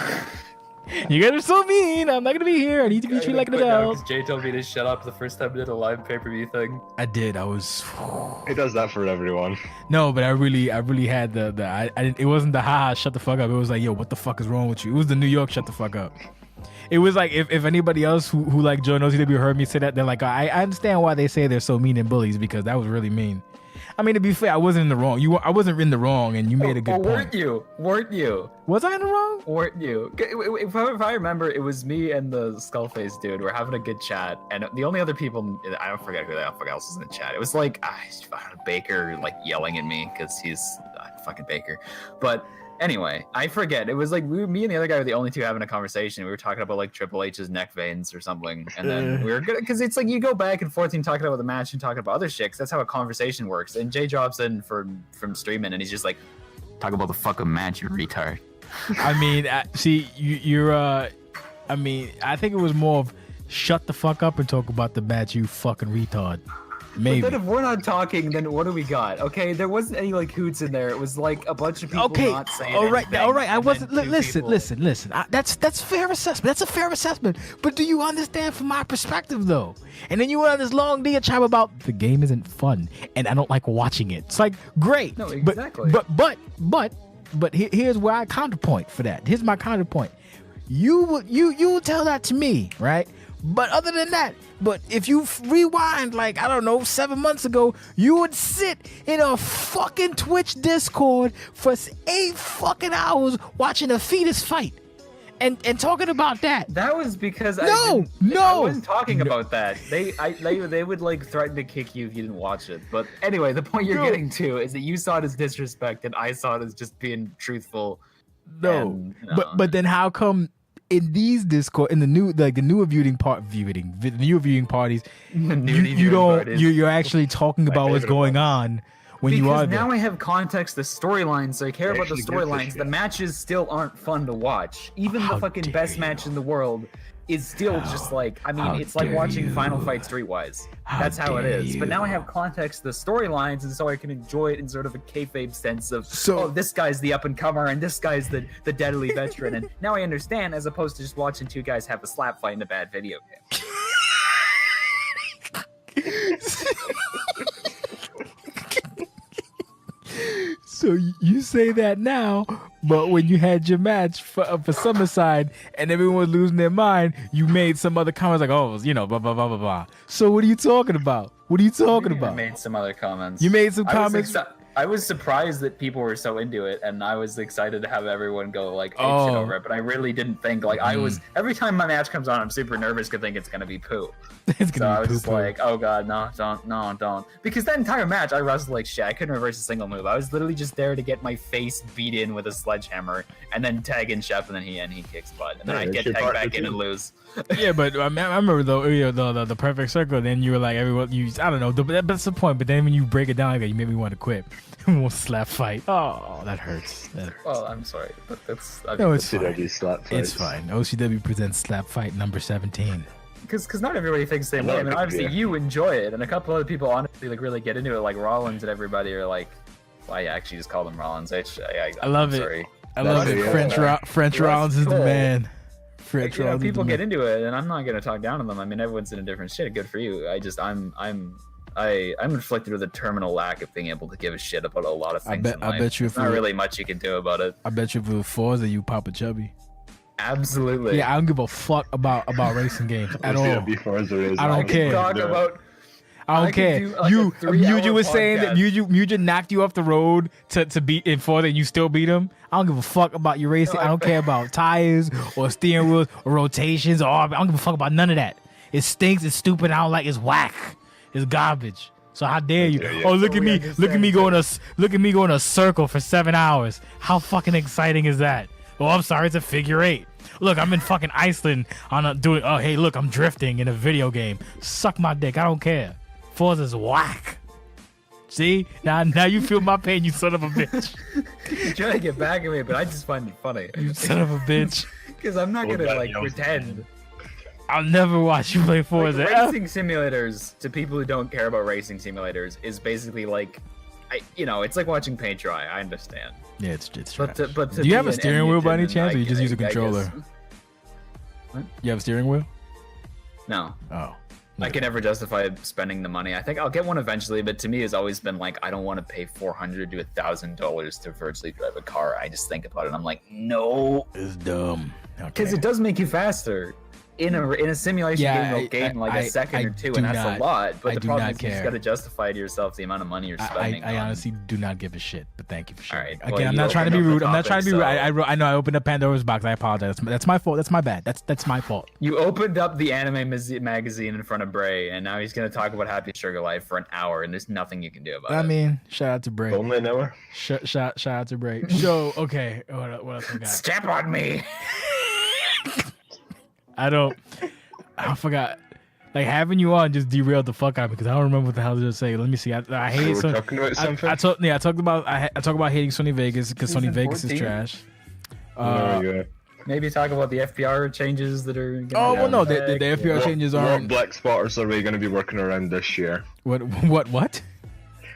You guys are so mean. I'm not gonna be here. I need to be treated like an adult. Jay told me to shut up the first time I did a live pay-per-view thing. I did. I was. He does that for everyone. No, but I really had I didn't. It wasn't the haha shut the fuck up. It was like, yo, what the fuck is wrong with you? It was the New York shut the fuck up. It was like if anybody else who like joined OCW heard me say that, they're like, I understand why they say they're so mean and bullies, because that was really mean. I mean, to be fair, I wasn't in the wrong. I wasn't in the wrong, and you made a good point. Weren't you? Was I in the wrong? Weren't you? If I remember, it was me and the Skullface dude. We're having a good chat, and the only other people, I don't forget who the fuck else was in the chat. It was like Baker, like yelling at me because he's fucking Baker. But anyway, I forget. It was like me and the other guy were the only two having a conversation. We were talking about like Triple H's neck veins or something, and then we were good because it's like you go back and forth and talking about the match and talking about other shit. 'Cause that's how a conversation works. And Jay drops in from streaming, and he's just like, "Talk about the fucking match, you retard." I mean, see, you're. I mean, I think it was more of shut the fuck up and talk about the match, you fucking retard. Maybe. But then if we're not talking, then what do we got? Okay, there wasn't any like hoots in there. It was like a bunch of people not saying anything. All right. I wasn't. Listen. That's fair assessment. That's a fair assessment. But do you understand from my perspective though? And then you went on this long diatribe about the game isn't fun and I don't like watching it. It's like great. No, exactly. But here's where I counterpoint for that. Here's my counterpoint. You will tell that to me, right? But other than that, but if you rewind, like, I don't know, 7 months ago, you would sit in a fucking Twitch Discord for 8 fucking hours watching a fetus fight and talking about that. That was because I wasn't talking about that. They would like threaten to kick you if you didn't watch it. But anyway, the point you're getting to is that you saw it as disrespect and I saw it as just being truthful. But then how come in these Discord, in the new viewing parties, you're actually talking about what's going on when you are there. Because now I have context, the storylines, so I care about the storylines. The matches still aren't fun to watch. Even the fucking best match in the world is still just like, I mean, it's like watching Final Fight Streetwise. That's how it is. But now I have context, the storylines, and so I can enjoy it in sort of a kayfabe sense of, this guy's the up-and-comer, and this guy's the deadly veteran. And now I understand, as opposed to just watching two guys have a slap fight in a bad video game. So you say that now, but when you had your match for Summerside and everyone was losing their mind, you made some other comments like, oh, you know, blah, blah, blah, blah, blah. So what are you talking about? What are you talking about? I made some other comments. You made some comments? I was surprised that people were so into it, and I was excited to have everyone go like shit over it. But I really didn't think like I was. Every time my match comes on, I'm super nervous because I think it's gonna be poo. So I was just like, oh god, no, don't. Because that entire match, I wrestled like shit. I couldn't reverse a single move. I was literally just there to get my face beat in with a sledgehammer, and then tag in Chef, and then he kicks butt, and then I get tagged back in and lose. Yeah, but I remember though, the perfect circle. Then you were like, everyone, I don't know, that's the point. But then when you break it down like that, you made me want to quit. We'll slap fight. Oh, that hurts. Well, I'm sorry, but that's no, it's fine. Slap it's fine. OCW presents Slap Fight number 17. Because not everybody thinks the same way. I mean, obviously you enjoy it, and a couple other people honestly like really get into it. Like Rollins and everybody are like, well, I actually just call them Rollins. I love it. Sorry. I love it. French Rollins is the man. People get into it, and I'm not gonna talk down on them. I mean, everyone's in a different shit. Good for you. I'm inflicted with a terminal lack of being able to give a shit about a lot of things. I bet you if not really much you can do about it. I bet you if it was Forza, you pop a chubby. Absolutely. Yeah, I don't give a fuck about racing games at all. I don't care. I don't care. Muja was saying that Muja knocked you off the road to beat in Forza, and you still beat him. I don't give a fuck about your racing. I don't care about tires or steering wheels or rotations. I don't give a fuck about none of that. It stinks. It's stupid. I don't like. It's whack. It's garbage. So how dare you? Oh, look at me going a circle for 7 hours. How fucking exciting is that? Oh, I'm sorry, it's a figure 8. Look, I'm in fucking Iceland doing. Oh, hey, look, I'm drifting in a video game. Suck my dick. I don't care. Forza's whack. See? Now you feel my pain, you son of a bitch. You're trying to get back at me, but I just find it funny. You son of a bitch. Because I'm not gonna pretend. I'll never watch you play Forza. Like, racing simulators, to people who don't care about racing simulators, is basically like, it's like watching paint dry. I understand. Yeah, it's but do you have a steering wheel by any chance, or you just use a controller? What? You have a steering wheel? No. Oh. I can never justify spending the money. I think I'll get one eventually, but to me, it's always been like, I don't want to pay $400 to $1,000 to virtually drive a car. I just think about it, and I'm like, no. It's dumb. Because it does make you faster. In a simulation game, like a second or two, and that's a lot. But the problem is you just got to justify to yourself the amount of money you're spending. I honestly do not give a shit, but thank you for sharing. All right, again, I'm not trying to be rude. I know I opened up Pandora's box. I apologize. That's my fault. That's my bad. That's my fault. You opened up the anime magazine in front of Bray, and now he's gonna talk about Happy Sugar Life for an hour, and there's nothing you can do about it. I mean, shout out to Bray. Only an hour. Shout out to Bray. So okay, what else we got? Step on me. I forgot. Like, having you on just derailed the fuck out of me because I don't remember what the hell to say. Let me see. I hate so talking about something. I talk about hating Sony Vegas because Sony Vegas is trash. Maybe talk about the F.P.R. changes that are. The F.P.R. changes aren't. What black spotters are we going to be working around this year? What?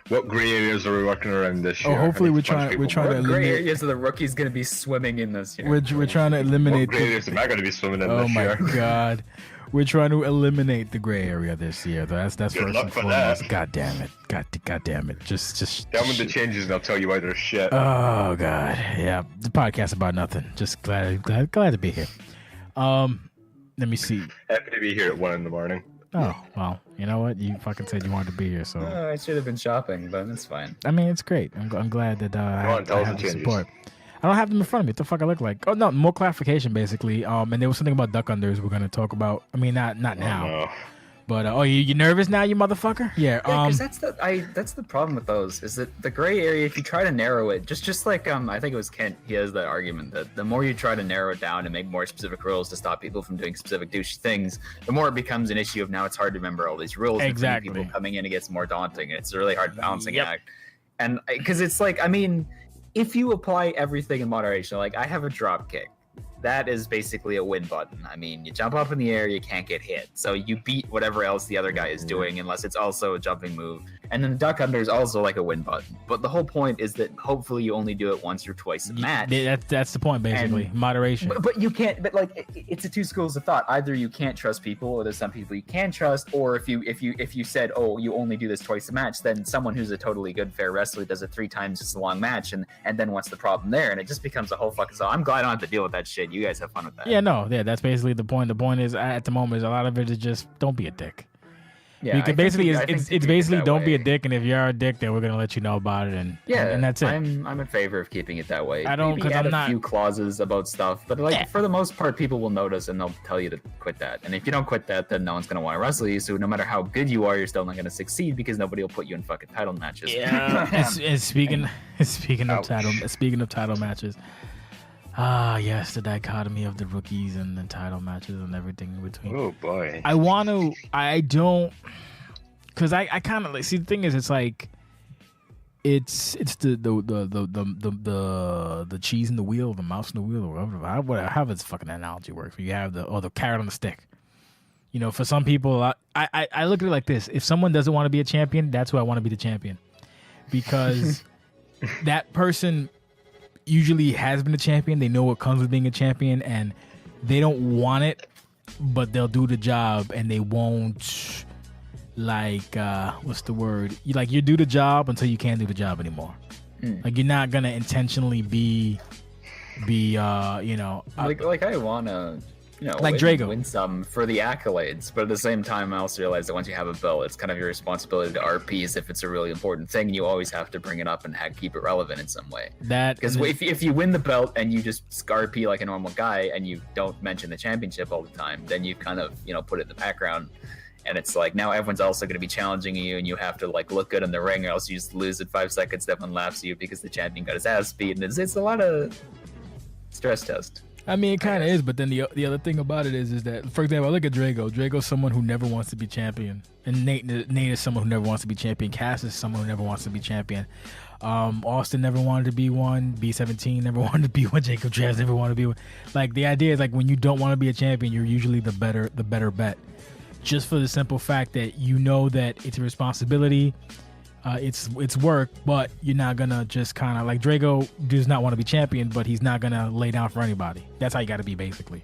What gray areas are we working around this year? Oh, hopefully we're trying to eliminate. Gray areas are the rookies going to be swimming in this year? We're trying to eliminate. What gray areas am I going to be swimming in this year? Oh my god. We're trying to eliminate the gray area this year. That's first and foremost. God damn it. God damn it. Just tell me the changes and I'll tell you why they're shit. Oh god. Yeah. The podcast about nothing. Just glad to be here. Let me see. Happy to be here at 1 a.m. Oh, well, you know what? You fucking said you wanted to be here, so. I should have been shopping, but it's fine. I mean, it's great. I'm glad that I have the support. I don't have them in front of me. What the fuck I look like? Oh, no, more clarification, basically. And there was something about duck unders we're going to talk about. I mean, not now. No. But, you nervous now, you motherfucker? Yeah. Because that's the problem with those, is that the gray area, if you try to narrow it, just like, I think it was Kent, he has the argument that the more you try to narrow it down and make more specific rules to stop people from doing specific douchey things, the more it becomes an issue of now it's hard to remember all these rules. Exactly. People coming in, it gets more daunting. It's a really hard balancing act. And because it's like, I mean, if you apply everything in moderation, like I have a drop kick, that is basically a win button. I mean, you jump up in the air, you can't get hit. So you beat whatever else the other guy is doing, unless it's also a jumping move. And then the duck under is also like a win button. But the whole point is that hopefully you only do it once or twice a match. That's the point, basically. Moderation. But you can't. But like, it's a two schools of thought. Either you can't trust people, or there's some people you can trust. Or if you said, oh, you only do this twice a match, then someone who's a totally good fair wrestler does it 3 times just a long match, and then what's the problem there? And it just becomes a whole fucking. So I'm glad I don't have to deal with that shit. You guys have fun with that. Yeah, no, that's basically the point. The point is, at the moment, a lot of it is just don't be a dick. Yeah, it's basically don't be a dick, and if you are a dick, then we're gonna let you know about it, and that's it. I'm in favor of keeping it that way. I don't, because I'm not. A few clauses about stuff, but like for the most part, people will notice and they'll tell you to quit that. And if you don't quit that, then no one's gonna want to wrestle you. So no matter how good you are, you're still not gonna succeed because nobody will put you in fucking title matches. Yeah. and speaking of title matches. Ah, yes, the dichotomy of the rookies and the title matches and everything in between. Oh boy. I don't, because I kind of like, see, the thing is, it's like, it's the cheese in the wheel, the mouse in the wheel, or whatever, however this fucking analogy works. Where you have the carrot on the stick. You know, for some people, I look at it like this: if someone doesn't want to be a champion, that's who I want to be the champion, because that person usually has been a champion. They know what comes with being a champion, and they don't want it, but they'll do the job, and they won't, like, what's the word? You do the job until you can't do the job anymore. Like, you're not gonna intentionally be like I wanna, like Drago, win some for the accolades, but at the same time, I also realize that once you have a belt, it's kind of your responsibility to RP as if it's a really important thing. You always have to bring it up and keep it relevant in some way. Because if you win the belt and you just RP like a normal guy and you don't mention the championship all the time, then you kind of put it in the background, and it's like now everyone's also going to be challenging you, and you have to like look good in the ring, or else you just lose in 5 seconds. Everyone laughs at you because the champion got his ass beat, and it's a lot of stress test. I mean, it kind of is, but then the other thing about it is that, for example, I look at Drago. Drago's someone who never wants to be champion, and Nate is someone who never wants to be champion. Cass is someone who never wants to be champion. Austin never wanted to be one. B17 never wanted to be one. Jacob Jazz never wanted to be one. Like, the idea is, like, when you don't want to be a champion, you're usually the better bet, just for the simple fact that you know that it's a responsibility. It's work, but you're not gonna just kind of like Drago does not want to be champion, but he's not gonna lay down for anybody. That's how you got to be, basically.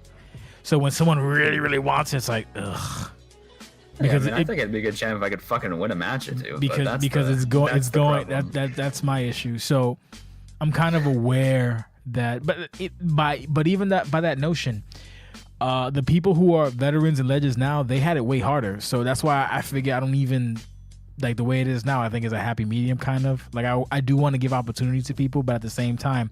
So when someone really, really wants it, it's like, ugh. Because I think it'd be a good champ if I could fucking win a match or two. Because it's going. That's my issue. So I'm kind of aware that, but even that by that notion, the people who are veterans and legends now, they had it way harder. So that's why I figure I don't even. Like, the way it is now, I think is a happy medium, kind of. Like, I do want to give opportunities to people, but at the same time,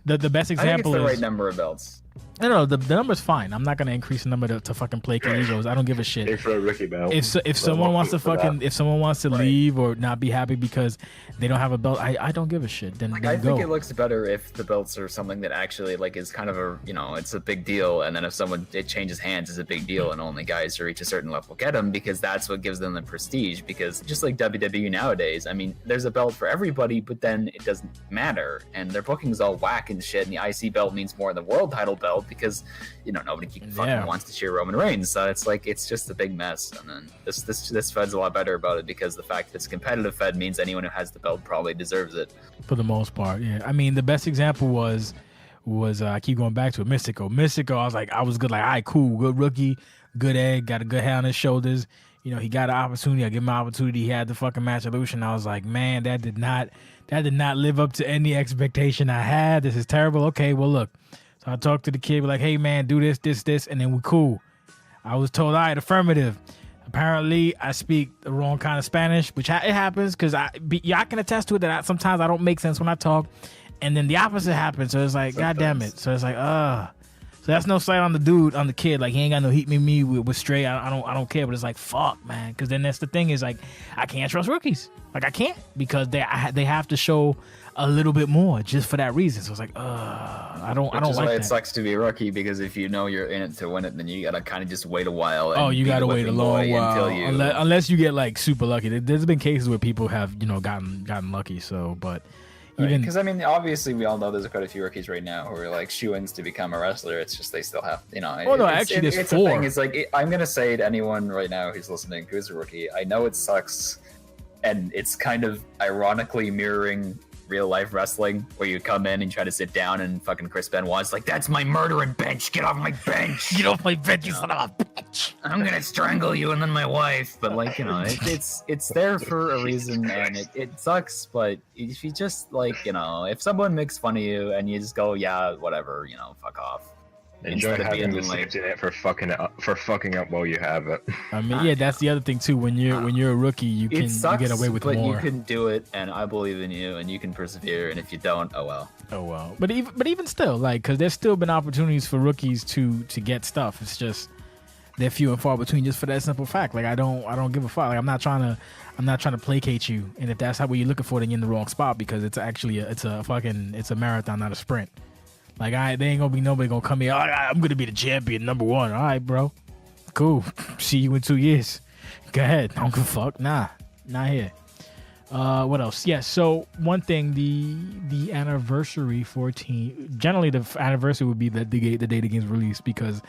the best example I think it's the right number of belts. No, the number's fine. I'm not gonna increase the number to fucking placate egos. I don't give a shit. For a rookie belt. If someone wants to leave or not be happy because they don't have a belt, I don't give a shit. Then I think it looks better if the belts are something that actually like is kind of a it's a big deal, and then if it changes hands, it's a big deal, and only guys who reach a certain level get them, because that's what gives them the prestige. Because just like WWE nowadays, I mean, there's a belt for everybody, but then it doesn't matter, and their booking's all whack and shit. And the IC belt means more than the world title belt because nobody fucking wants to cheer Roman Reigns. So it's like it's just a big mess. And then this Fed's a lot better about it, because the fact that it's a competitive Fed means anyone who has the belt probably deserves it. For the most part, yeah. I mean, the best example was I keep going back to it, Mystico. I was good, like, all right, cool, good rookie, good egg, got a good head on his shoulders. He got an opportunity. I give him an opportunity. He had the fucking match illusion. I was like, man, that did not live up to any expectation I had. This is terrible. Okay, well, look. So I talked to the kid, like, hey, man, do this, and then we cool. I was told, all right, affirmative. Apparently, I speak the wrong kind of Spanish, which it happens, because I can attest to it that sometimes I don't make sense when I talk, and then the opposite happens. So it's like, God damn it. So it's like, So that's no slight on the kid. Like, he ain't got no heat me with straight. I don't care. But it's like, fuck, man. Because then that's the thing is, like, I can't trust rookies. Like, I can't, because they have to show a little bit more just for that reason. So it's like, I don't like that. It sucks to be a rookie, because if you know you're in it to win it, then you gotta kind of just wait a while. And you gotta wait a long while unless you get like super lucky. There's been cases where people have gotten lucky. So, but Even because I mean, obviously, we all know there's quite a few rookies right now who are like shoo-ins to become a wrestler. It's just they still have, you know. Oh no, actually, there's it's 4. The thing. It's like I'm gonna say to anyone right now who's listening who's a rookie, I know it sucks, and it's kind of ironically mirroring real life wrestling, where you come in and try to sit down, and fucking Chris Benoit's like, "That's my murdering bench. Get off my bench. Get off my bench, you son of a bitch. I'm gonna strangle you and then my wife." But like, you know, it's there for a reason, and it sucks. But if you just like, you know, if someone makes fun of you and you just go, "Yeah, whatever," you know, fuck off. Enjoy having the safety net for fucking up while you have it. I mean, yeah, that's the other thing too. When you're a rookie, you can sucks, you get away with but more. You can do it, and I believe in you, and you can persevere. And if you don't, oh well. Oh well. But even still, like, because there's still been opportunities for rookies to get stuff. It's just they're few and far between, just for that simple fact. Like I don't give a fuck. Like I'm not trying to placate you. And if that's what you're looking for, then you're in the wrong spot, because it's actually it's a marathon, not a sprint. Like, there ain't gonna be nobody gonna come here. I'm gonna be the champion, number 1. All right, bro. Cool. See you in 2 years. Go ahead. Don't give a fuck. Nah, not here. What else? Yeah. So one thing, the anniversary 14. Generally, the anniversary would be the day the game's released, because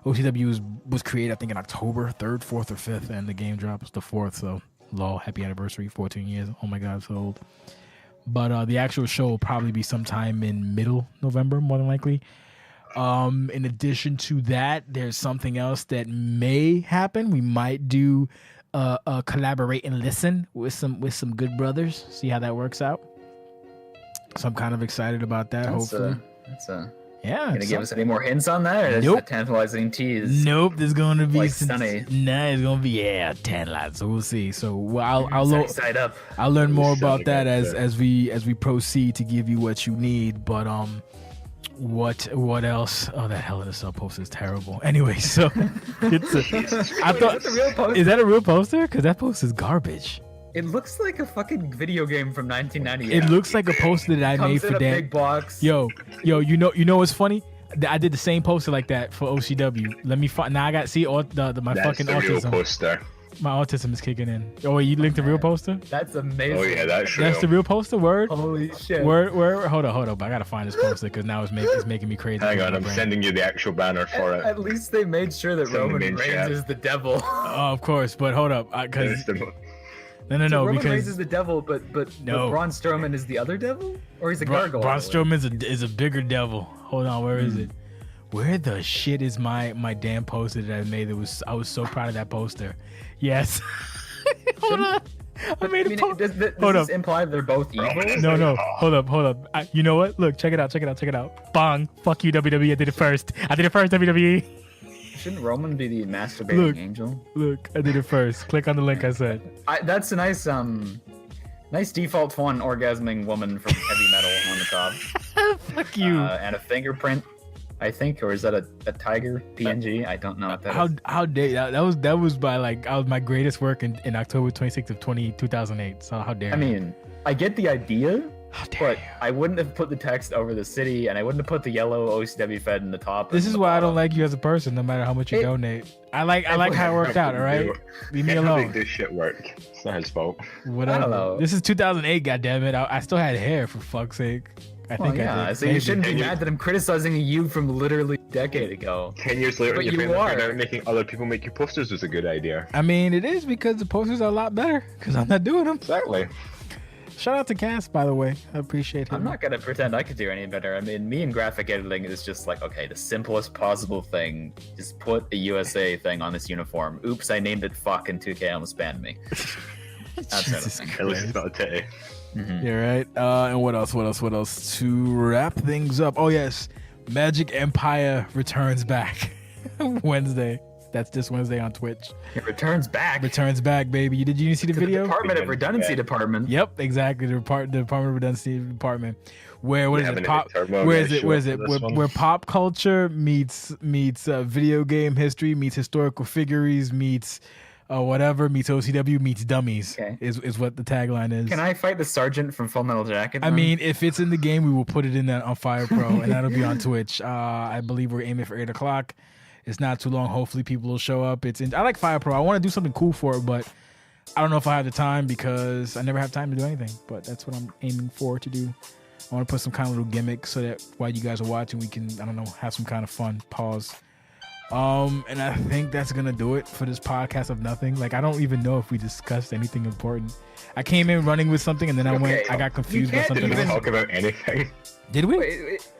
OCW was created, I think, in October 3rd, 4th, or 5th, and the game drops the 4th. So, lol, happy anniversary, 14 years. Oh my God, so old. But the actual show will probably be sometime in middle November, more than likely. In addition to that, there's something else that may happen. We might do collaborate and listen with some good brothers. See how that works out. So I'm kind of excited about that. Hopefully, yeah. Gonna give us any more hints on that? Or Nope. A tantalizing tease. Nope. There's gonna be like some. Sunny. Nah, it's gonna be tantalizing. So we'll see. So I'll Side up. I'll learn more about Sounding that like as we proceed to give you what you need. But what else? Oh, that Hell in a Cell poster is terrible. Anyway, so it's I thought, is that the real poster? is that a real poster? Because that poster is garbage. It looks like a fucking video game from 1998. It looks like a poster that I made Comes for in a Dan. big box. Yo, you know what's funny? I did the same poster like that for OCW. Let me find. Now I got my That's fucking the real autism. poster. My autism is kicking in. Oh, wait, you linked the real poster? That's amazing. Oh yeah, that's real. That's the real poster. Word. Holy shit. Word. Hold up. I gotta find this poster because now it's making me crazy. Hang on, I'm sending you the actual banner for it. At least they made sure that Send them Roman in Reigns chat. is the devil. Oh, of course, but hold up, because It's the- no, So Roman because Reigns is the devil, but No. Braun Strowman is the other devil, or he's a gargoyle. Braun Strowman is a bigger devel. Hold on, where is it? Where the shit is my damn poster that I made? I was so proud of that poster. Yes. Hold on. I made a poster. Does Hold this up. imply they're both evil? No. Hold up. You know what? Look, check it out. Bong. Fuck you, WWE. I did it first, WWE. Shouldn't Roman be the masturbating Look. angel? Look, I did it first. Click on the link I said. That's a nice default font orgasming woman from heavy metal on the top. Fuck you. And a fingerprint, I think, or is that a tiger PNG? I don't know what that is. How dare that was my greatest work in October 26th of 2008. So how dare I mean, I get the idea, how dare but you? I wouldn't have put the text over the city, and I wouldn't have put the yellow OCWFed in the top. This and is the why I don't bottom. like you as a person, no matter how much you It- donate. I like how it worked out, all right? Leave me Can't make alone. this shit work. It's not his fault. Whatever. I don't know. This is 2008, goddammit. I still had hair, for fuck's sake. I Well, think I yeah, did. so you Maybe. shouldn't be Can you- mad that I'm criticizing you from literally a decade ago. 10 years later, But you you figured are. out making other people make you posters was a good idea. I mean, it is because the posters are a lot better because I'm not doing them. Exactly. Shout out to Cass, by the way. I appreciate him. I'm not gonna pretend I could do any better. I mean, me and graphic editing is just like, okay, the simplest possible thing. Just put a USA thing on this uniform. Oops, I named it fucking 2K, almost banned me. That's Jesus everything. At least it's Christ. not a titty. Yeah, right. And what else? To wrap things up. Oh yes, Magic Empire returns back Wednesday. That's this Wednesday on Twitch. It returns back. Returns back, baby. Did you see the to video? The Department of Yeah. Redundancy Department. Yep, exactly. The Department of Redundancy Department. What is having it? a Pop. big turbo Where is guy it? show Where up is it? for this Where, one. where pop culture meets video game history meets historical figures meets whatever meets OCW meets dummies. Okay. Is what the tagline is. Can I fight the sergeant from Full Metal Jacket? I then? mean, if it's in the game, we will put it in that on Fire Pro, and that'll be on Twitch. I believe we're aiming for 8 o'clock. It's not too long. Hopefully, people will show up. I like Fire Pro. I want to do something cool for it, but I don't know if I have the time because I never have time to do anything. But that's what I'm aiming for to do. I want to put some kind of little gimmick so that while you guys are watching, we can, I don't know, have some kind of fun. Pause. And I think that's gonna do it for this podcast of nothing. Like, I don't even know if we discussed anything important. I came in running with something, and then I got confused by something else. Talk about anything. Did we? Wait.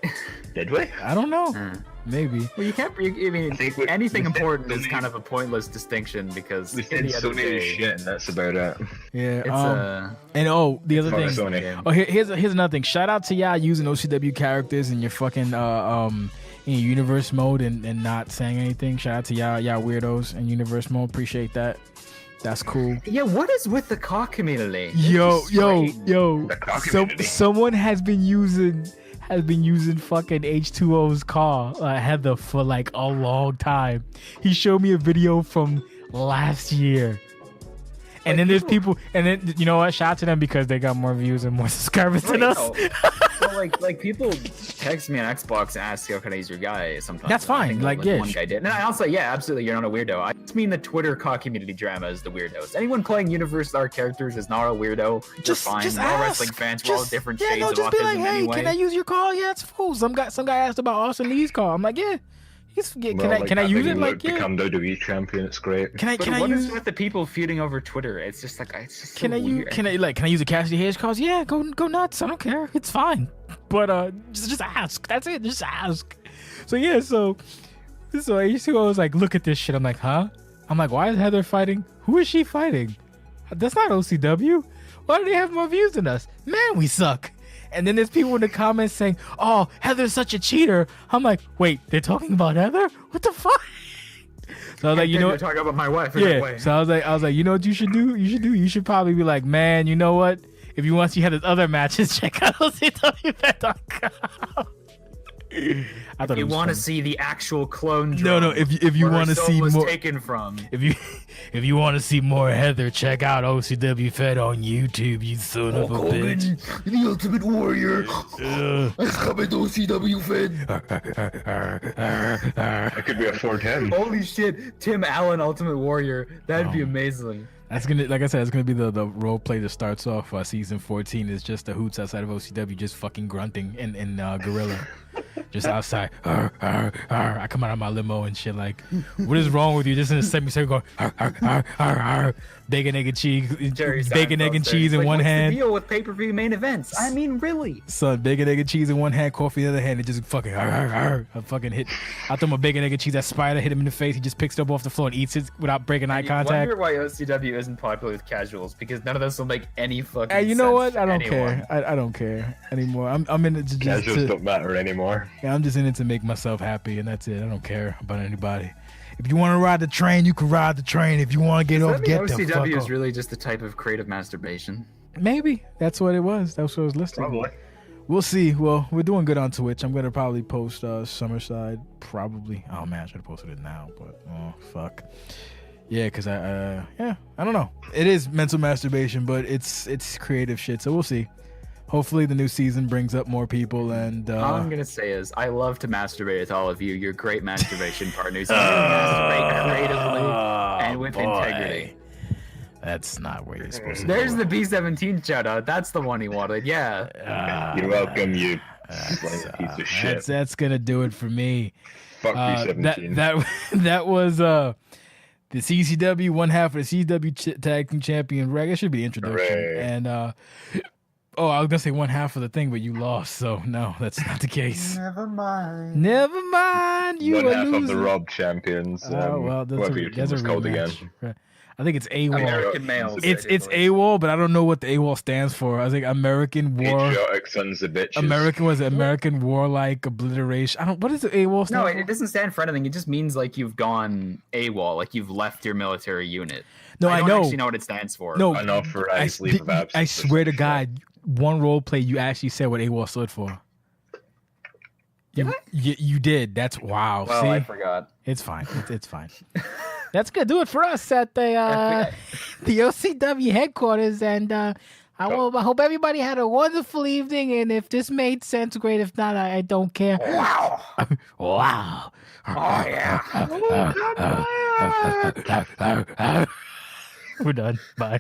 Did we? I don't know. Maybe. Well, you can't. I mean, anything important is kind of a pointless distinction because We said Sony shit, and that's about it. Yeah. It's and the other thing. Sony. Oh, here's another thing. Shout out to y'all using OCW characters in your fucking in your universe mode and not saying anything. Shout out to y'all weirdos in universe mode. Appreciate that. That's cool. Yeah, what is with the cock community? Yo. The cock community. Someone has been using fucking H2O's car, Heather, for like a long time. He showed me a video from last year. And then there's people, and then you know what? Shout out to them because they got more views and more subscribers than us. Well, like people text me on Xbox and ask, "How can I use your guy?" Sometimes That's fine. I think, Like, yeah. one guy did, and I'll say, yeah, absolutely, you're not a weirdo. I just mean the Twitter cock community drama is the weirdos. Anyone playing Universe R characters is not a weirdo. You're fine. We're all wrestling fans. We're all different shades of just autism be like, hey, anyway. can I use your car? Yeah, it's cool. Some guy asked about Austin Lee's car. I'm like, yeah. Can I use it? Like, yeah. Become WWE champion. It's great. Can I What use? is with the people feuding over Twitter? It's just like it's just. Can so I use? weird. Can I use a Cassidy Hayes cause? Yeah, go nuts. I don't care. It's fine. But just ask. That's it. Just ask. So yeah. So H2O was like, look at this shit. I'm like, huh? I'm like, why is Heather fighting? Who is she fighting? That's not OCW. Why do they have more views than us? Man, we suck. And then there's people in the comments saying, oh, Heather's such a cheater. I'm like, wait, they're talking about Heather? What the fuck? So I was like, you know You're what? talking about my wife. Yeah. So I was like, you know what you should do? You should probably be like, man, you know what? If you want to see Heather's other matches, check out OCWFed.com. I thought You want to to see the actual clone? No. If you want to see more, taken from. If you want to see more Heather, check out OCW Fed on YouTube. You son of a bitch. The Ultimate Warrior. That's coming to OCW Fed. That could be a 410. Holy shit, Tim Allen, Ultimate Warrior. That'd be amazing. That's gonna, like I said, it's gonna be the role play that starts off season 14. Is just the hoots outside of OCW, just fucking grunting in Gorilla, just outside. I come out of my limo and shit like, what is wrong with you? Just in a semicircle, going, bacon, egg, and cheese, bacon, egg, and cheese in one hand. What's the deal with pay-per-view main events? I mean, really? Son, bacon, egg, and cheese in one hand, coffee in the other hand, and just fucking, I fucking hit. I throw my bacon, egg, and cheese. That spider hit him in the face. He just picks it up off the floor and eats it without breaking eye contact. I wonder why OCW isn't popular with casuals, because none of this will make any fucking sense. Hey, you know what? I don't anyone. care. I don't care anymore. I'm in it to just Casuals don't matter anymore. yeah, I'm just in it to make myself happy, and that's it. I don't care about anybody. If you want to ride the train, you can ride the train. If you want to get off, get the fuck OCW is off. really just a type of creative masturbation. Maybe that's what it was. That's what I was listening. Probably. We'll see. Well, we're doing good on Twitch. I'm gonna probably post Summerside. Probably. Oh man, I should have posted it now, but oh fuck. Yeah, cause I don't know. It is mental masturbation, but it's creative shit. So we'll see. Hopefully the new season brings up more people and All I'm gonna say is I love to masturbate with all of you. You're great masturbation partners. You masturbate creatively and with integrity. That's not where you're supposed to There's go. the B17 shout out. That's the one he wanted. Yeah. You're welcome, you piece of shit. That's gonna do it for me. Fuck B17. That was the CCW, one half of the CCW Tag Team Champion Wrex. It should be the introduction. Hooray. And I was gonna say one half of the thing, but you lost, so no, that's not the case. Never mind. Never mind, you One are half losing. of the Rob champions. Oh well, whatever your team that's a was called again. rematch. I think it's AWOL. American males. It's AWOL, but I don't know what the AWOL stands for. I think American War. Patriotic sons of bitches. American Warlike Obliteration. What is the AWOL stand No, for? it doesn't stand for anything. It just means like you've gone AWOL, like you've left your military unit. No, I I don't know. actually know what it stands for. No, Unauthorized leave of absence. I swear to God, one role play you actually said what AWOL stood for. You did. That's wow. Well, See, I forgot. it's fine. It's fine. That's gonna do it for us at the OCW headquarters, and I hope everybody had a wonderful evening. And if this made sense, great. If not, I don't care. Wow. Wow. Oh yeah. We're done. Bye.